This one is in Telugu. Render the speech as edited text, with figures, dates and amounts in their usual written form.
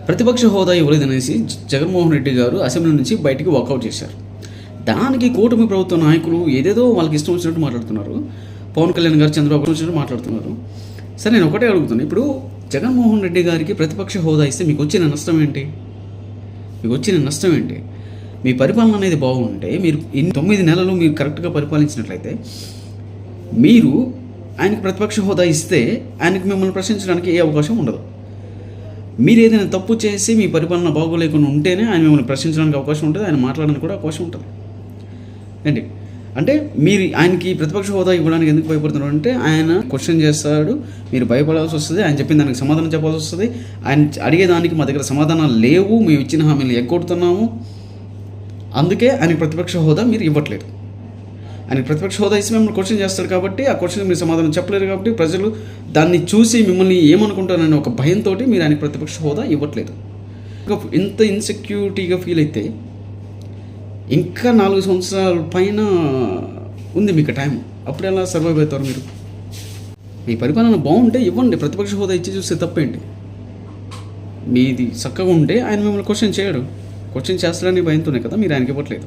ప్రతిపక్ష హోదా ఇవ్వలేదనేసి జగన్మోహన్ రెడ్డి గారు అసెంబ్లీ నుంచి బయటికి వాకౌట్ చేశారు. దానికి కూటమి ప్రభుత్వ నాయకులు ఏదేదో వాళ్ళకి ఇష్టం వచ్చినట్టు మాట్లాడుతున్నారు. పవన్ కళ్యాణ్ గారు, చంద్రబాబు వచ్చినట్టు మాట్లాడుతున్నారు. సరే, నేను ఒకటే అడుగుతున్నాను. ఇప్పుడు జగన్మోహన్ రెడ్డి గారికి ప్రతిపక్ష హోదా ఇస్తే మీకు వచ్చిన నష్టం ఏంటి? మీ పరిపాలన అనేది బాగుంటే, మీరు 9 నెలలు మీరు కరెక్ట్గా పరిపాలించినట్లయితే, మీరు ఆయనకు ప్రతిపక్ష హోదా ఇస్తే ఆయనకు మిమ్మల్ని ప్రశ్నించడానికి ఏ అవకాశం ఉండదు. మీరు ఏదైనా తప్పు చేసి మీ పరిపాలన బాగోలేకుండా ఉంటేనే ఆయన మిమ్మల్ని ప్రశ్నించడానికి అవకాశం ఉంటుంది, ఆయన మాట్లాడడానికి కూడా అవకాశం ఉంటుంది. ఏంటి అంటే మీరు ఆయనకి ప్రతిపక్ష హోదా ఇవ్వడానికి ఎందుకు భయపడుతున్నారు అంటే, ఆయన క్వశ్చన్ చేస్తాడు, మీరు భయపడాల్సి వస్తుంది, ఆయన చెప్పిన దానికి సమాధానం చెప్పాల్సి వస్తుంది. ఆయన అడిగేదానికి మా దగ్గర సమాధానాలు లేవు, మేము ఇచ్చిన హామీలు ఎగ్గొడుతున్నాము, అందుకే ఆయనకి ప్రతిపక్ష హోదా మీరు ఇవ్వట్లేదు. ఆయనకి ప్రతిపక్ష హోదా ఇచ్చి మిమ్మల్ని క్వశ్చన్ చేస్తాడు కాబట్టి, ఆ క్వశ్చన్ మీరు సమాధానం చెప్పలేరు కాబట్టి, ప్రజలు దాన్ని చూసి మిమ్మల్ని ఏమనుకుంటారనే ఒక భయంతో మీరు ఆయనకి ప్రతిపక్ష హోదా ఇవ్వట్లేదు. ఇంత ఇన్సెక్యూరిటీగా ఫీల్ అయితే ఇంకా 4 సంవత్సరాల పైన ఉంది మీకు టైం. అప్పుడు ఎలా సర్వైవ్ అవుతారు మీరు? మీ పరిపాలన బాగుంటే ఇవ్వండి, ప్రతిపక్ష హోదా ఇచ్చి చూస్తే తప్పేంటి? మీది చక్కగా ఉంటే ఆయన మిమ్మల్ని క్వశ్చన్ చేయడు. క్వశ్చన్ చేస్తాడని భయంతోనే కదా మీరు ఆయనకి ఇవ్వట్లేదు.